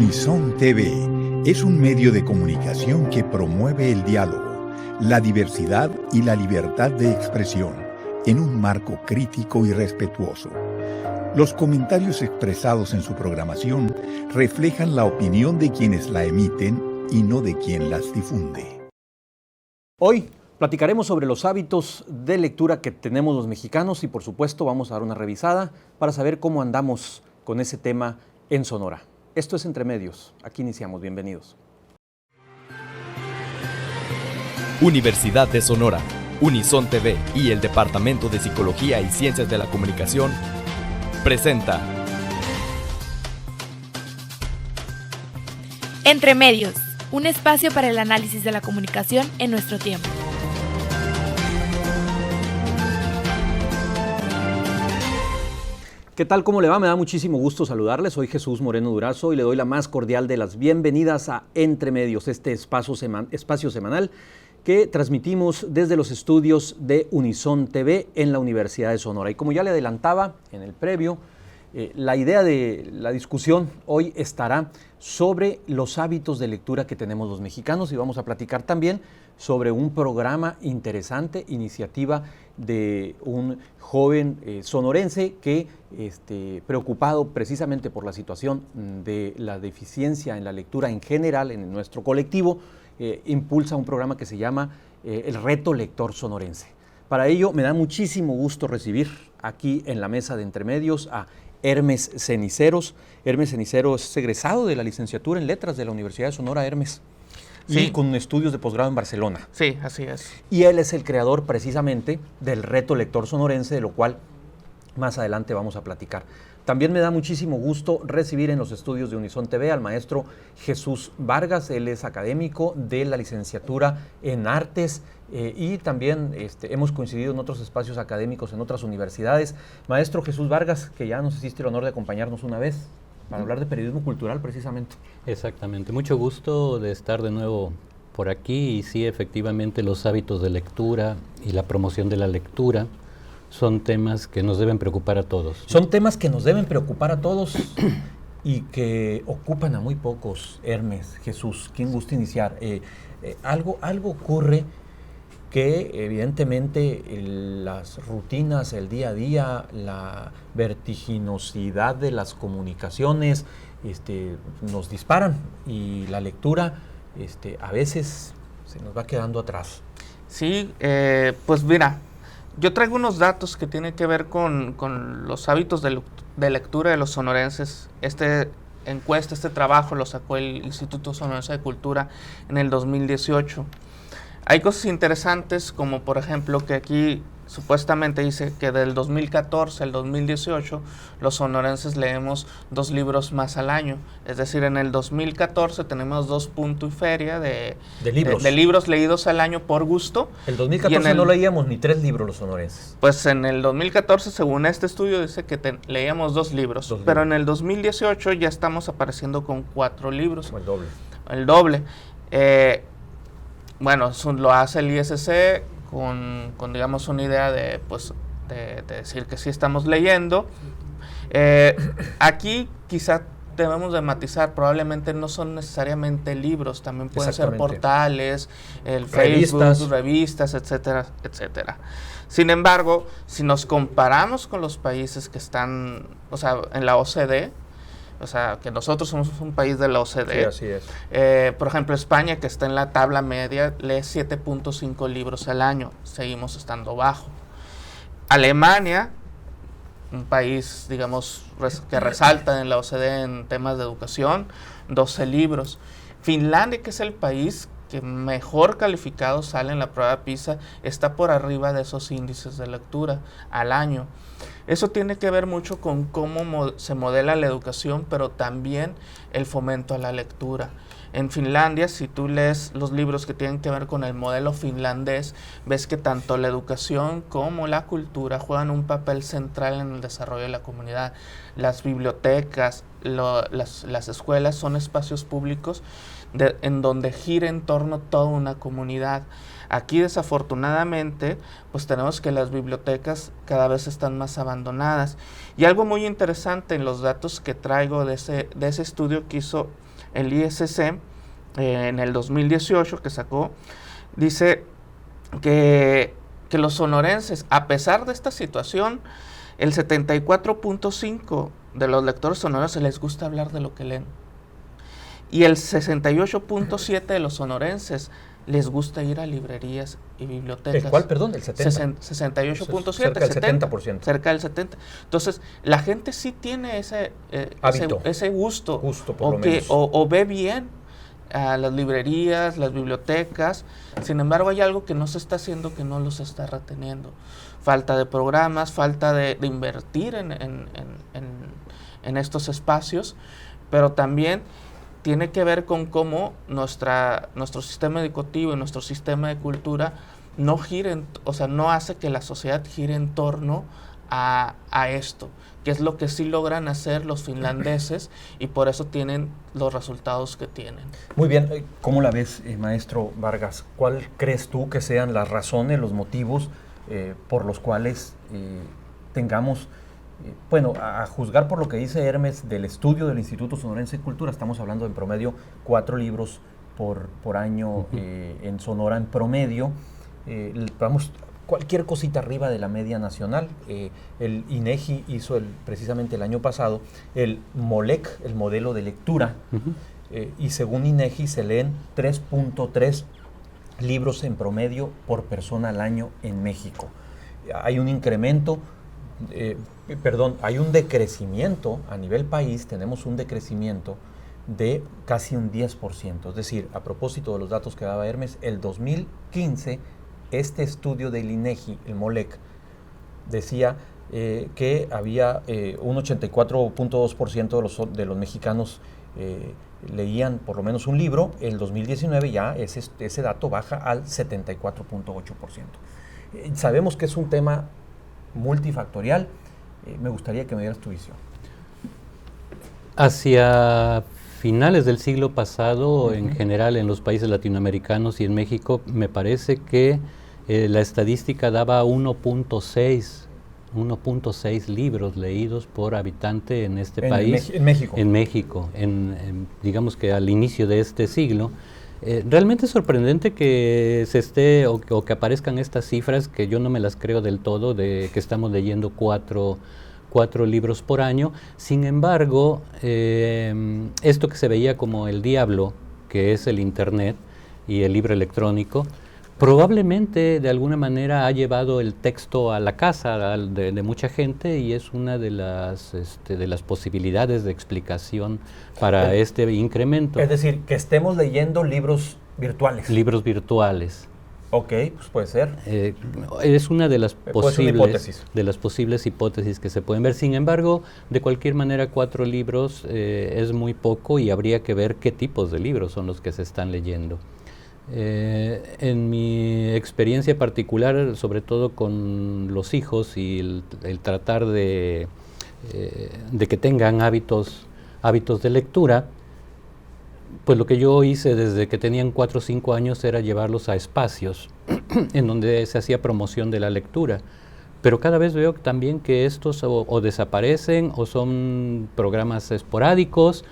Unison TV es un medio de comunicación que promueve el diálogo, la diversidad y la libertad de expresión en un marco crítico y respetuoso. Los comentarios expresados en su programación reflejan la opinión de quienes la emiten y no de quien las difunde. Hoy platicaremos sobre los hábitos de lectura que tenemos los mexicanos y, por supuesto, vamos a dar una revisada para saber cómo andamos con ese tema en Sonora. Esto es Entre Medios. Aquí iniciamos. Bienvenidos. Universidad de Sonora, Unison TV y el Departamento de Psicología y Ciencias de la Comunicación presenta Entre Medios, un espacio para el análisis de la comunicación en nuestro tiempo. ¿Qué tal? ¿Cómo le va? Me da muchísimo gusto saludarles. Soy Jesús Moreno Durazo y le doy la más cordial de las bienvenidas a Entre Medios, este espacio semanal que transmitimos desde los estudios de Unison TV en la Universidad de Sonora. Y como ya le adelantaba en el previo, la idea de la discusión hoy estará sobre los hábitos de lectura que tenemos los mexicanos y vamos a platicar también sobre un programa interesante, iniciativa de un joven sonorense que, preocupado precisamente por la situación de la deficiencia en la lectura en general en nuestro colectivo, impulsa un programa que se llama el Reto Lector Sonorense. Para ello me da muchísimo gusto recibir aquí en la mesa de Entre Medios a Hermes Ceniceros. Hermes Ceniceros es egresado de la licenciatura en Letras de la Universidad de Sonora, Hermes. Sí. Y con estudios de posgrado en Barcelona. Sí, así es. Y él es el creador precisamente del Reto Lector Sonorense, de lo cual más adelante vamos a platicar. También me da muchísimo gusto recibir en los estudios de Unison TV al maestro Jesús Vargas. Él es académico de la licenciatura en Artes y también hemos coincidido en otros espacios académicos en otras universidades. Maestro Jesús Vargas, que ya nos hiciste el honor de acompañarnos una vez para hablar de periodismo cultural precisamente. Exactamente, mucho gusto de estar de nuevo por aquí y sí, efectivamente los hábitos de lectura y la promoción de la lectura son temas que nos deben preocupar a todos. Son temas que nos deben preocupar a todos y que ocupan a muy pocos. Hermes, Jesús, ¿quién gusta iniciar? Algo ocurre que evidentemente las rutinas, el día a día, la vertiginosidad de las comunicaciones nos disparan y la lectura a veces se nos va quedando atrás. Sí, pues mira, yo traigo unos datos que tienen que ver con los hábitos de lectura de los sonorenses. Este trabajo lo sacó el Instituto Sonorense de Cultura en el 2018. Hay cosas interesantes como por ejemplo que aquí supuestamente dice que del 2014 al 2018 los sonorenses leemos 2 libros más al año. Es decir, en el 2014 tenemos 2 punto y feria de libros leídos al año por gusto. El 2014 no leíamos ni 3 libros los sonorenses. Pues en el 2014, según este estudio, dice que leíamos 2 libros. Pero en el 2018 ya estamos apareciendo con 4 libros. O el doble. El doble. Bueno, lo hace el ISC con digamos una idea de decir que sí estamos leyendo. Aquí quizá debemos de matizar, probablemente no son necesariamente libros, también pueden ser portales, Facebook, revistas, etcétera, etcétera. Sin embargo, si nos comparamos con los países que están, en la OCDE, que nosotros somos un país de la OCDE. Sí, así es. Por ejemplo, España, que está en la tabla media, lee 7.5 libros al año. Seguimos estando bajo. Alemania, un país, digamos, que resalta en la OCDE en temas de educación, 12 libros. Finlandia, que es el país que mejor calificado sale en la prueba PISA, está por arriba de esos índices de lectura al año. Eso tiene que ver mucho con cómo se modela la educación, pero también el fomento a la lectura. En Finlandia, si tú lees los libros que tienen que ver con el modelo finlandés, ves que tanto la educación como la cultura juegan un papel central en el desarrollo de la comunidad. Las bibliotecas, las escuelas son espacios públicos en donde gira en torno toda una comunidad. Aquí desafortunadamente pues tenemos que las bibliotecas cada vez están más abandonadas. Y algo muy interesante en los datos que traigo de ese estudio que hizo el ISC en el 2018 que sacó, dice que los sonorenses, a pesar de esta situación, el 74.5% de los lectores sonorenses les gusta hablar de lo que leen. Y el 68.7% de los sonorenses les gusta ir a librerías y bibliotecas. ¿El cuál, perdón? El 70. 68.7. Cerca del 70%. Cerca del 70%. Entonces, la gente sí tiene ese gusto. Por lo menos. O ve bien a las librerías, las bibliotecas. Sin embargo, hay algo que no se está haciendo, que no los está reteniendo. Falta de programas, falta de invertir en estos espacios, pero también tiene que ver con cómo nuestro sistema educativo y nuestro sistema de cultura no hace que la sociedad gire en torno a esto, que es lo que sí logran hacer los finlandeses y por eso tienen los resultados que tienen. Muy bien, ¿cómo la ves, maestro Vargas? ¿Cuál crees tú que sean las razones, los motivos por los cuales tengamos... Bueno, a juzgar por lo que dice Hermes del estudio del Instituto Sonorense de Cultura, estamos hablando en promedio 4 libros por año en Sonora en promedio. Vamos, cualquier cosita arriba de la media nacional. El INEGI hizo precisamente el año pasado el MOLEC, el modelo de lectura, y según INEGI se leen 3.3 libros en promedio por persona al año en México. Hay un incremento... hay un decrecimiento a nivel país, tenemos un decrecimiento de casi un 10%. Es decir, a propósito de los datos que daba Hermes, el 2015, este estudio del INEGI, el MOLEC, decía que había un 84.2% de los mexicanos leían por lo menos un libro. El 2019 ya ese dato baja al 74.8%. Sabemos que es un tema multifactorial. Me gustaría que me dieras tu visión. Hacia finales del siglo pasado, en general en los países latinoamericanos y en México, me parece que la estadística daba 1.6 libros leídos por habitante en este país. En México. En México, digamos que al inicio de este siglo. Realmente es sorprendente que se esté o que aparezcan estas cifras, que yo no me las creo del todo, de que estamos leyendo cuatro libros por año. Sin embargo, esto que se veía como el diablo, que es el Internet y el libro electrónico, probablemente de alguna manera ha llevado el texto a la casa de mucha gente, y es una de las posibilidades de explicación para este incremento. Es decir, que estemos leyendo libros virtuales. Libros virtuales. Ok, pues puede ser. Es una de las posibles hipótesis que se pueden ver. Sin embargo, de cualquier manera, 4 libros es muy poco, y habría que ver qué tipos de libros son los que se están leyendo. En mi experiencia particular, sobre todo con los hijos y el tratar de que tengan hábitos de lectura, pues lo que yo hice desde que tenían 4 o 5 años era llevarlos a espacios en donde se hacía promoción de la lectura. Pero cada vez veo también que estos o desaparecen o son programas esporádicos,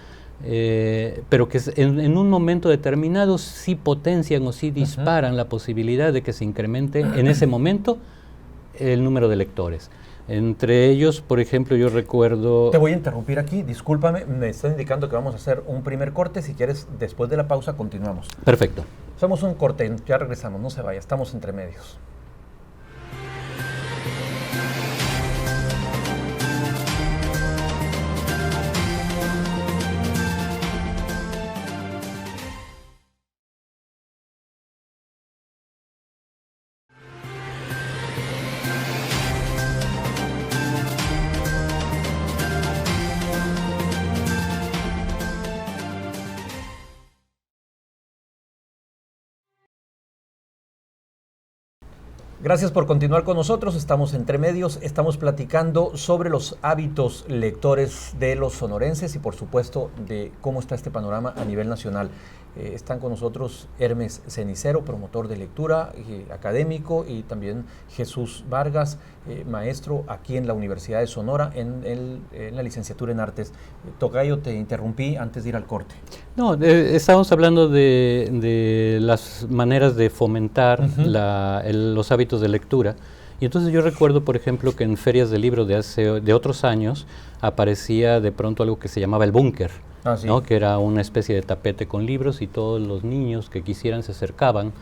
pero que en un momento determinado sí potencian o sí disparan la posibilidad de que se incremente en ese momento el número de lectores. Entre ellos, por ejemplo, yo recuerdo... Te voy a interrumpir aquí, discúlpame, me están indicando que vamos a hacer un primer corte. Si quieres, después de la pausa continuamos. Perfecto. Hacemos un corte, ya regresamos, no se vaya, estamos entre medios. Gracias por continuar con nosotros, estamos entre medios, estamos platicando sobre los hábitos lectores de los sonorenses y por supuesto de cómo está este panorama a nivel nacional. Están con nosotros Hermes Cenicero, promotor de lectura, académico, y también Jesús Vargas, maestro aquí en la Universidad de Sonora en la licenciatura en Artes. Tocayo, te interrumpí antes de ir al corte. No, estábamos hablando de las maneras de fomentar los hábitos de lectura. Y entonces yo recuerdo, por ejemplo, que en ferias de libros de otros años aparecía de pronto algo que se llamaba el búnker. Sí. ¿No? Que era una especie de tapete con libros y todos los niños que quisieran se acercaban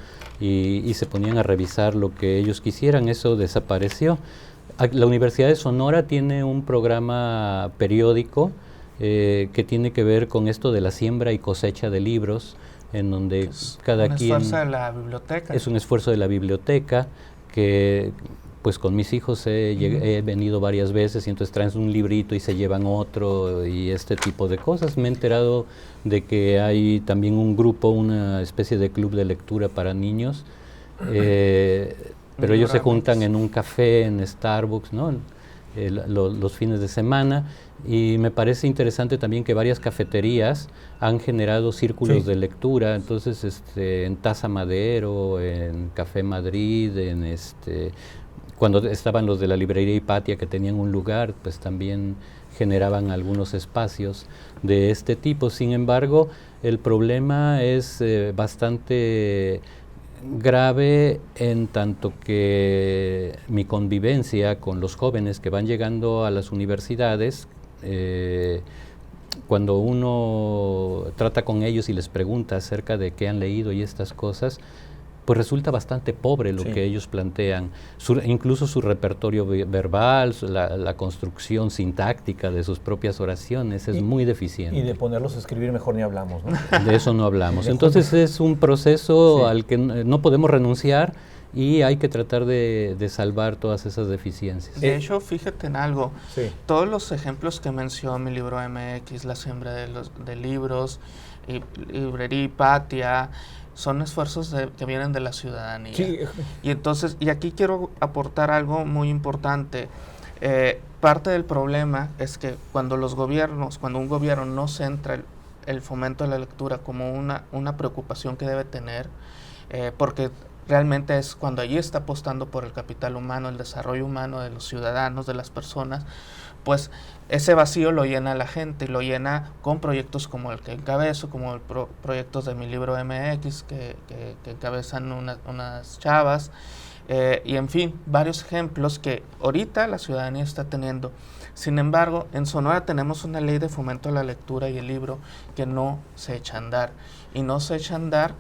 y se ponían a revisar lo que ellos quisieran. Eso desapareció. La Universidad de Sonora tiene un programa periódico que tiene que ver con esto de la siembra y cosecha de libros, en donde cada quien... Es un esfuerzo de la biblioteca. Es un esfuerzo de la biblioteca que... Pues con mis hijos he venido varias veces y entonces traen un librito y se llevan otro y este tipo de cosas. Me he enterado de que hay también un grupo, una especie de club de lectura para niños, pero ellos se juntan en un café, en Starbucks, ¿no? Los fines de semana, y me parece interesante también que varias cafeterías han generado círculos de lectura. Entonces en Taza Madero, en Café Madrid, cuando estaban los de la librería Hipatia, que tenían un lugar, pues también generaban algunos espacios de este tipo. Sin embargo, el problema es bastante grave, en tanto que mi convivencia con los jóvenes que van llegando a las universidades, cuando uno trata con ellos y les pregunta acerca de qué han leído y estas cosas, pues resulta bastante pobre lo que ellos plantean, incluso su repertorio verbal, la construcción sintáctica de sus propias oraciones es muy deficiente. Y de ponerlos a escribir mejor ni hablamos, ¿no? De eso no hablamos. Entonces es un proceso al que no podemos renunciar y hay que tratar de salvar todas esas deficiencias. De hecho, fíjate en algo, todos los ejemplos que mencionó mi libro MX, la siembra de libros, librería Hipatia, son esfuerzos que vienen de la ciudadanía. Y entonces, y aquí quiero aportar algo muy importante. Parte del problema es que cuando un gobierno no centra el fomento de la lectura como una preocupación que debe tener, porque realmente es cuando allí está apostando por el capital humano, el desarrollo humano de los ciudadanos, de las personas, pues ese vacío lo llena la gente, y lo llena con proyectos como el que encabezo, como proyectos de mi libro MX que encabezan unas chavas, y en fin, varios ejemplos que ahorita la ciudadanía está teniendo. Sin embargo, en Sonora tenemos una ley de fomento a la lectura y el libro que no se echa a andar, y no se echa a andar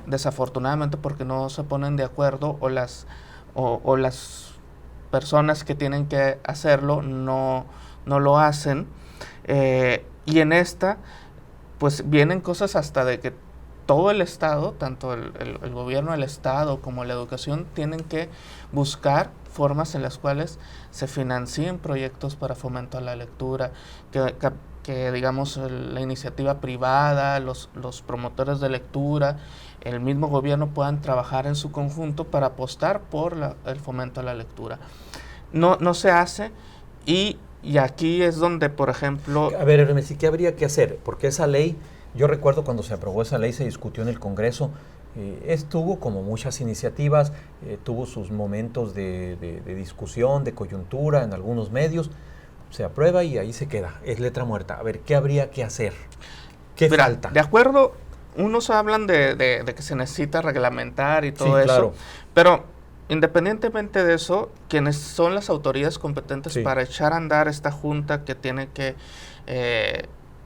desafortunadamente porque no se ponen de acuerdo o las personas que tienen que hacerlo no lo hacen, y en esta pues vienen cosas hasta de que todo el Estado, tanto el gobierno del Estado como la educación, tienen que buscar formas en las cuales se financien proyectos para fomento a la lectura, que digamos la iniciativa privada, los promotores de lectura, el mismo gobierno puedan trabajar en su conjunto para apostar por el fomento a la lectura. No se hace, y aquí es donde, por ejemplo... A ver, Hermes, ¿qué habría que hacer? Porque esa ley, yo recuerdo cuando se aprobó esa ley, se discutió en el Congreso, estuvo como muchas iniciativas, tuvo sus momentos de discusión, de coyuntura en algunos medios, se aprueba y ahí se queda, es letra muerta. A ver, ¿qué habría que hacer? ¿Qué falta? De acuerdo, unos hablan de que se necesita reglamentar y todo eso, claro. Pero independientemente de eso, quienes son las autoridades competentes para echar a andar esta junta que tiene que...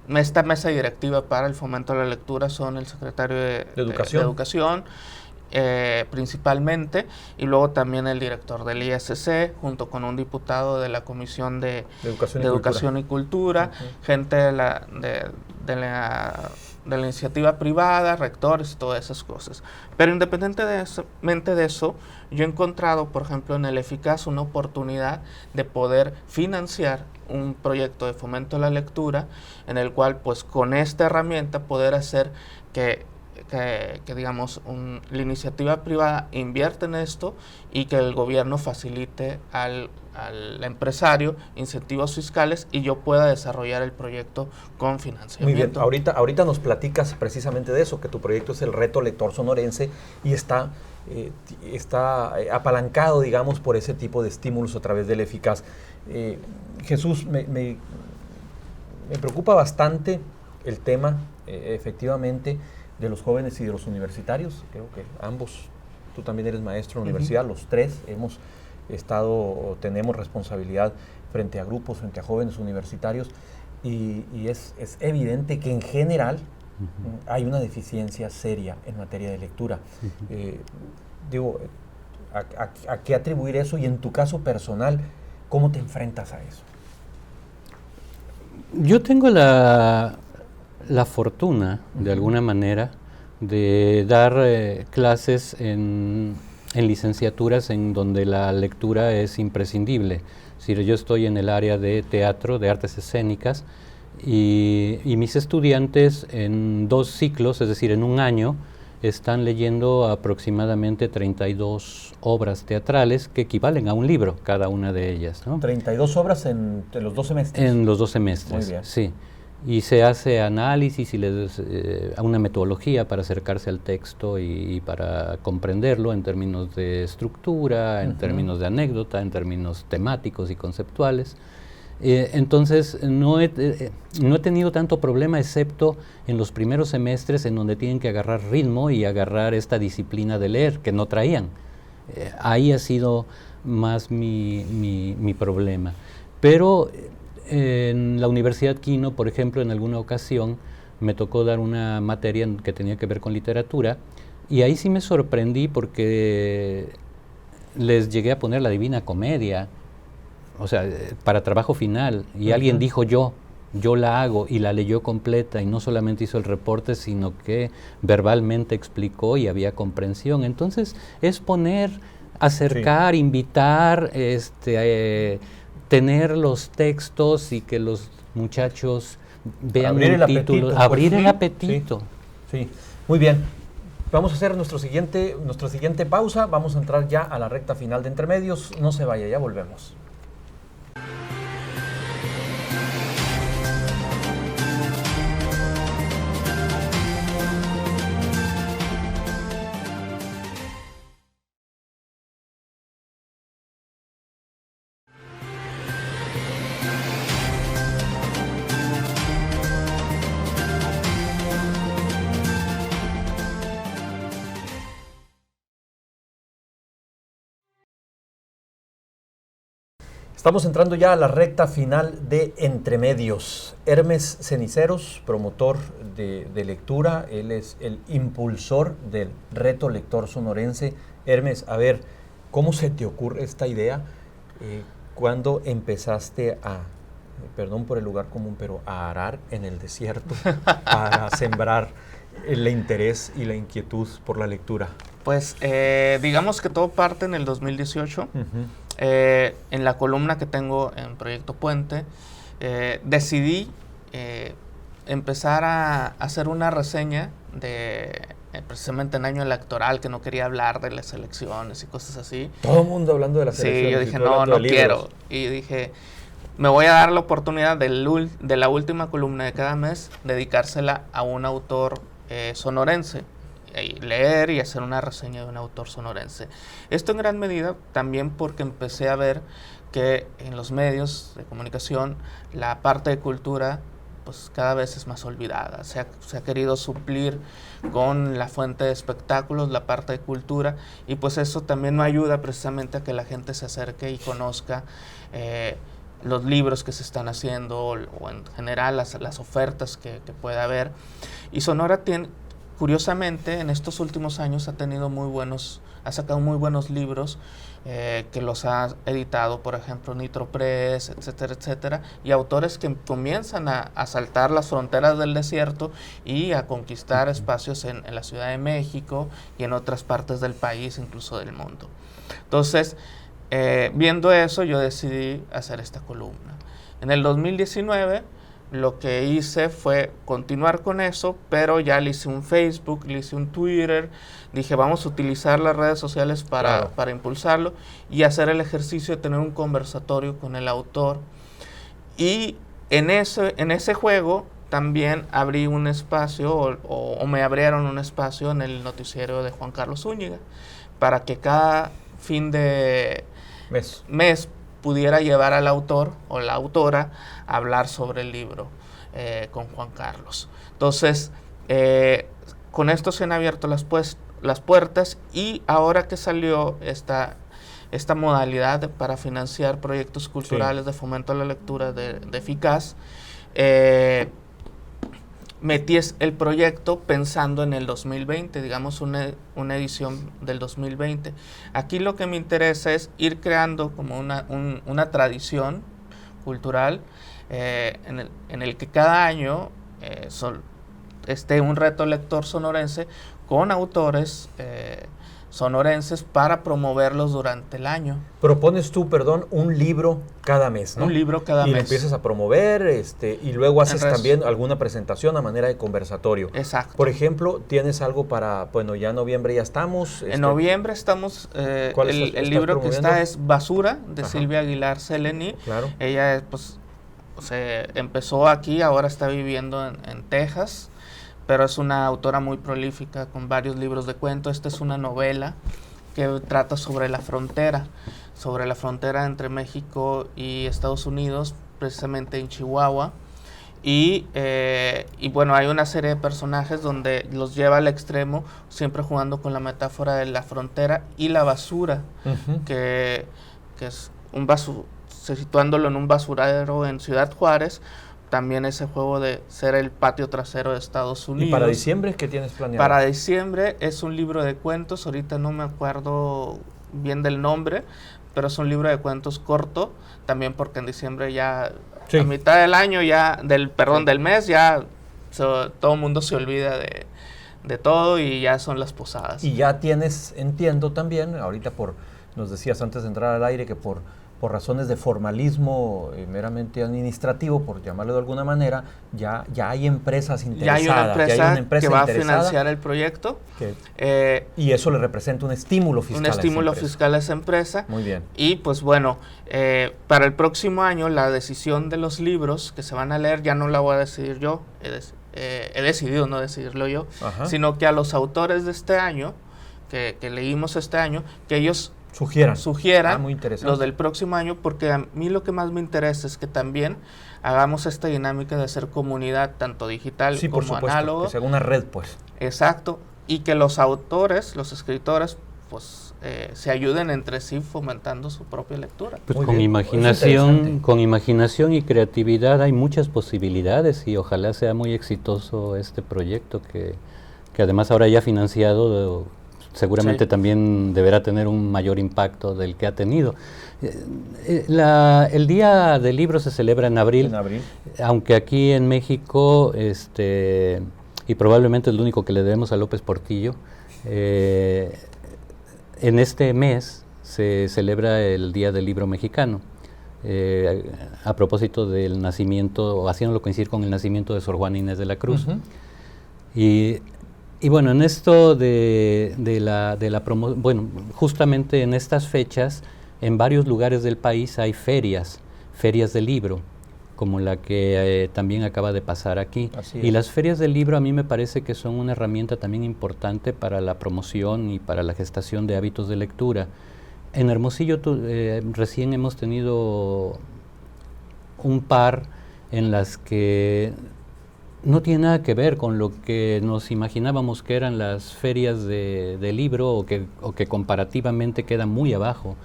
esta mesa directiva para el fomento de la lectura son el secretario de Educación, principalmente, y luego también el director del ISC, junto con un diputado de la Comisión de Educación y Cultura, gente de la iniciativa privada, rectores y todas esas cosas. Pero independientemente de eso, yo he encontrado, por ejemplo, en el Eficaz una oportunidad de poder financiar un proyecto de fomento a la lectura, en el cual, pues, con esta herramienta poder hacer que digamos, la iniciativa privada invierte en esto y que el gobierno facilite al empresario incentivos fiscales y yo pueda desarrollar el proyecto con financiamiento. Muy bien, ahorita nos platicas precisamente de eso, que tu proyecto es el Reto Lector Sonorense y está apalancado, digamos, por ese tipo de estímulos a través del Eficaz. Jesús, me preocupa bastante el tema, efectivamente, de los jóvenes y de los universitarios. Creo que ambos, tú también eres maestro en la universidad, los tres hemos estado o tenemos responsabilidad frente a grupos, frente a jóvenes universitarios, y es evidente que en general hay una deficiencia seria en materia de lectura. ¿A qué atribuir eso? Y en tu caso personal, ¿cómo te enfrentas a eso? Yo tengo la fortuna, de alguna manera, de dar clases en licenciaturas en donde la lectura es imprescindible. Es decir, yo estoy en el área de teatro, de artes escénicas, y mis estudiantes en 2 ciclos, es decir, en un año, están leyendo aproximadamente 32 obras teatrales que equivalen a un libro, cada una de ellas, ¿no? 32 obras en los 2 semestres. En los 2 semestres, muy bien. Sí. Y se hace análisis y una metodología para acercarse al texto y para comprenderlo en términos de estructura, en términos de anécdota, en términos temáticos y conceptuales. Entonces no he tenido tanto problema, excepto en los primeros semestres en donde tienen que agarrar ritmo y agarrar esta disciplina de leer que no traían. Ahí ha sido más mi problema. Pero en la Universidad Quino, por ejemplo, en alguna ocasión me tocó dar una materia que tenía que ver con literatura, y ahí sí me sorprendí porque les llegué a poner la Divina Comedia, o sea, para trabajo final, y alguien dijo yo la hago, y la leyó completa, y no solamente hizo el reporte, sino que verbalmente explicó y había comprensión. Entonces es poner, acercar, invitar, tener los textos y que los muchachos vean un título, abrir el apetito. Sí, muy bien. Vamos a hacer nuestra siguiente pausa, vamos a entrar ya a la recta final de Entremedios. No se vaya, ya volvemos. Estamos entrando ya a la recta final de Entremedios. Hermes Ceniceros, promotor de lectura, él es el impulsor del Reto Lector Sonorense. Hermes, a ver, ¿cómo se te ocurre esta idea? ¿Cuándo empezaste perdón por el lugar común, pero a arar en el desierto para sembrar el interés y la inquietud por la lectura? Pues digamos que todo parte en el 2018. En la columna que tengo en Proyecto Puente, decidí empezar a hacer una reseña de precisamente en año electoral, que no quería hablar de las elecciones y cosas así. Todo el mundo hablando de las elecciones. Sí, yo dije, no quiero. Y dije, me voy a dar la oportunidad de la última columna de cada mes, dedicársela a un autor sonorense. Leer y hacer una reseña de un autor sonorense. Esto en gran medida también porque empecé a ver que en los medios de comunicación la parte de cultura pues cada vez es más olvidada. Se ha querido suplir con la fuente de espectáculos la parte de cultura, y pues eso también no ayuda precisamente a que la gente se acerque y conozca los libros que se están haciendo o en general las ofertas que pueda haber. Y Sonora curiosamente, en estos últimos años ha sacado muy buenos libros que los ha editado, por ejemplo, Nitro Press, etcétera, etcétera, y autores que comienzan a saltar las fronteras del desierto y a conquistar espacios en la Ciudad de México y en otras partes del país, incluso del mundo. Entonces, viendo eso, yo decidí hacer esta columna. En el 2019 lo que hice fue continuar con eso, pero ya le hice un Facebook, le hice un Twitter, dije vamos a utilizar las redes sociales para impulsarlo y hacer el ejercicio de tener un conversatorio con el autor. Y en ese juego también abrí un espacio o me abrieron un espacio en el noticiero de Juan Carlos Zúñiga para que cada fin de mes pudiera llevar al autor o la autora a hablar sobre el libro con Juan Carlos. Entonces, con esto se han abierto las puertas, y ahora que salió esta modalidad para financiar proyectos culturales de fomento a la lectura de Eficaz, metí el proyecto pensando en el 2020, digamos una edición del 2020. Aquí lo que me interesa es ir creando como una tradición cultural en el que cada año esté un reto lector sonorense con autores sonorenses para promoverlos durante el año. Propones tú, un libro cada mes, ¿no? Un libro cada mes. Y lo empiezas a promover, y luego haces también alguna presentación a manera de conversatorio. Exacto. Por ejemplo, ¿tienes algo para, ya en noviembre ya estamos? En noviembre estamos, el libro que está es Basura, de Silvia Aguilar Seleni. Claro. Ella, empezó aquí, ahora está viviendo en Texas, pero es una autora muy prolífica con varios libros de cuentos. Esta es una novela que trata sobre la frontera entre México y Estados Unidos, precisamente en Chihuahua. Y bueno, hay una serie de personajes donde los lleva al extremo, siempre jugando con la metáfora de la frontera y la basura, que es situándolo en un basuradero en Ciudad Juárez. También ese juego de ser el patio trasero de Estados Unidos. ¿Y para diciembre qué tienes planeado? Para diciembre es un libro de cuentos, ahorita no me acuerdo bien del nombre, pero es un libro de cuentos corto, también porque en diciembre ya, a mitad del año del mes, ya todo el mundo se olvida de todo y ya son las posadas. Y ya tienes, entiendo también, ahorita nos decías antes de entrar al aire que por razones de formalismo meramente administrativo, por llamarlo de alguna manera, ya hay empresas interesadas. Ya hay una empresa que va a financiar el proyecto. Y eso le representa un estímulo fiscal. Un estímulo fiscal a esa empresa. Muy bien. Y pues bueno, para el próximo año la decisión de los libros que se van a leer ya no la voy a decidir yo, he decidido no decidirlo yo, sino que a los autores de este año, que leímos este año, que ellos sugieran los del próximo año, porque a mí lo que más me interesa es que también hagamos esta dinámica de hacer comunidad, tanto digital como análogo. Que sea una red, pues. Exacto, y que los autores, los escritores, se ayuden entre sí fomentando su propia lectura. Pues con imaginación y creatividad hay muchas posibilidades, y ojalá sea muy exitoso este proyecto que además ahora ya financiado, seguramente también deberá tener un mayor impacto del que ha tenido. El Día del Libro se celebra en abril, aunque aquí en México, y probablemente es lo único que le debemos a López Portillo, en este mes se celebra el Día del Libro Mexicano, a propósito del nacimiento, o haciéndolo coincidir con el nacimiento de Sor Juana Inés de la Cruz. Y bueno, en esto de la promoción, bueno, justamente en estas fechas, en varios lugares del país hay ferias de libro, como la que también acaba de pasar aquí. Y las ferias del libro a mí me parece que son una herramienta también importante para la promoción y para la gestación de hábitos de lectura. En Hermosillo recién hemos tenido un par en las que no tiene nada que ver con lo que nos imaginábamos que eran las ferias de libro, o que comparativamente quedan muy abajo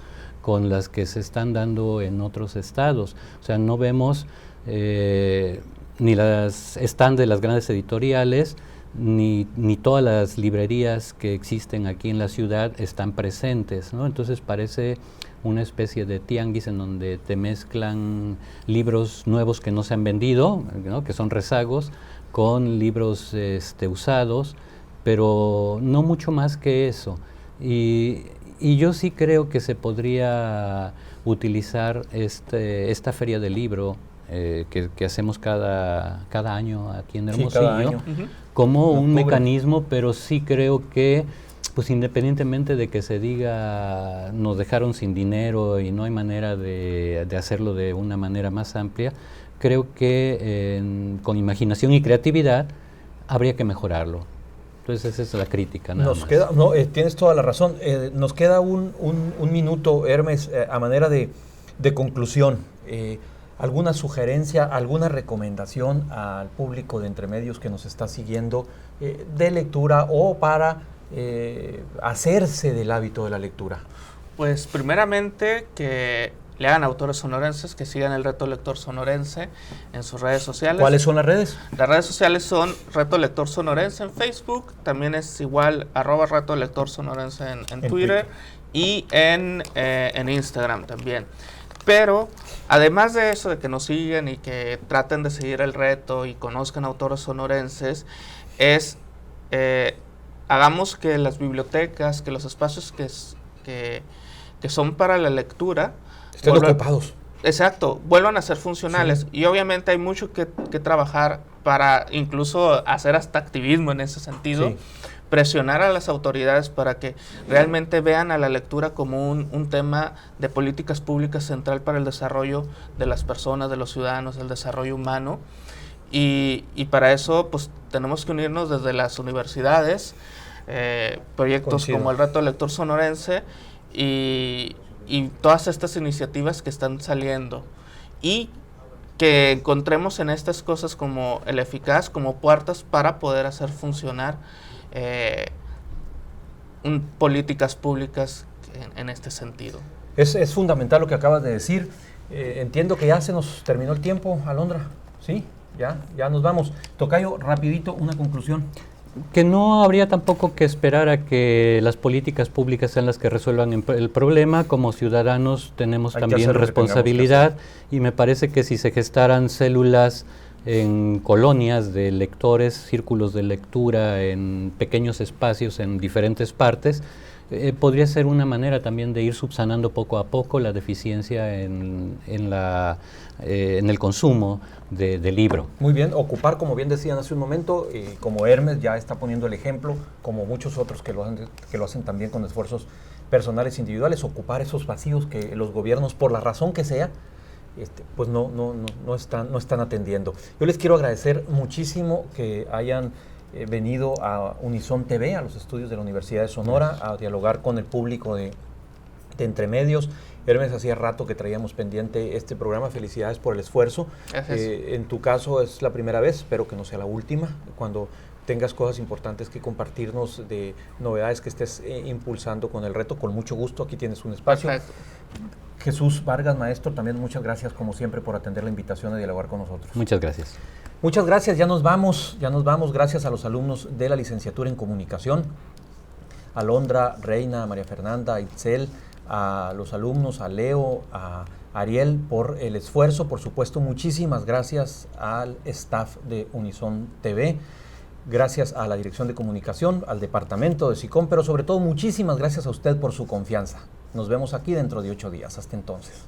con las que se están dando en otros estados. O sea, no vemos ni las stands de las grandes editoriales, ni todas las librerías que existen aquí en la ciudad están presentes, ¿no? Entonces parece una especie de tianguis en donde te mezclan libros nuevos que no se han vendido, ¿no?, que son rezagos, con libros usados, pero no mucho más que eso. Y yo sí creo que se podría utilizar esta feria del libro que hacemos cada año aquí en Hermosillo, sí, cada año. como un mecanismo, pero sí creo que, pues independientemente de que se diga nos dejaron sin dinero y no hay manera de hacerlo de una manera más amplia, creo que con imaginación y creatividad habría que mejorarlo. Entonces esa es la crítica. Tienes toda la razón. Nos queda un minuto, Hermes, a manera de conclusión. ¿Alguna sugerencia, alguna recomendación al público de Entremedios que nos está siguiendo de lectura o para hacerse del hábito de la lectura? Pues primeramente que lean autores sonorenses, que sigan el Reto Lector Sonorense en sus redes sociales. ¿Cuáles son las redes? Las redes sociales son Reto Lector Sonorense en Facebook, también es igual @Reto Lector Sonorense en Twitter y en Instagram también. Pero además de eso, de que nos sigan y que traten de seguir el reto y conozcan autores sonorenses, hagamos que las bibliotecas, que los espacios que son para la lectura estén ocupados. Exacto, vuelvan a ser funcionales. Sí. Y obviamente hay mucho que trabajar para incluso hacer hasta activismo en ese sentido. Sí. Presionar a las autoridades para que realmente vean a la lectura como un tema de políticas públicas central para el desarrollo de las personas, de los ciudadanos, el desarrollo humano. Y para eso pues tenemos que unirnos desde las universidades, proyectos como el Reto Lector Sonorense y todas estas iniciativas que están saliendo. Y que encontremos en estas cosas como el eficaz, como puertas para poder hacer funcionar políticas públicas en este sentido. Es fundamental lo que acabas de decir. Entiendo que ya se nos terminó el tiempo, Alondra. Sí, ya nos vamos. Tocayo, rapidito, una conclusión. Que no habría tampoco que esperar a que las políticas públicas sean las que resuelvan el problema. Como ciudadanos tenemos también responsabilidad, y me parece que si se gestaran células en colonias de lectores, círculos de lectura, en pequeños espacios en diferentes partes, podría ser una manera también de ir subsanando poco a poco la deficiencia en el consumo de libro. Muy bien, ocupar, como bien decían hace un momento, como Hermes ya está poniendo el ejemplo, como muchos otros que lo hacen también con esfuerzos personales individuales, ocupar esos vacíos que los gobiernos, por la razón que sea, pues no están atendiendo. Yo les quiero agradecer muchísimo que hayan venido a Unison TV, a los estudios de la Universidad de Sonora, a dialogar con el público de Entremedios. Hermes, hacía rato que traíamos pendiente este programa. Felicidades por el esfuerzo. En tu caso es la primera vez, espero que no sea la última. Cuando tengas cosas importantes que compartirnos de novedades que estés impulsando con el reto, con mucho gusto, aquí tienes un espacio. Perfecto. Jesús Vargas, maestro, también muchas gracias como siempre por atender la invitación a dialogar con nosotros. Muchas gracias. Muchas gracias, ya nos vamos, gracias a los alumnos de la licenciatura en comunicación, Alondra, Reina, María Fernanda, Itzel, a los alumnos, a Leo, a Ariel por el esfuerzo, por supuesto, muchísimas gracias al staff de Unison TV, gracias a la Dirección de Comunicación, al Departamento de SICOM, pero sobre todo muchísimas gracias a usted por su confianza. Nos vemos aquí dentro de 8 días. Hasta entonces.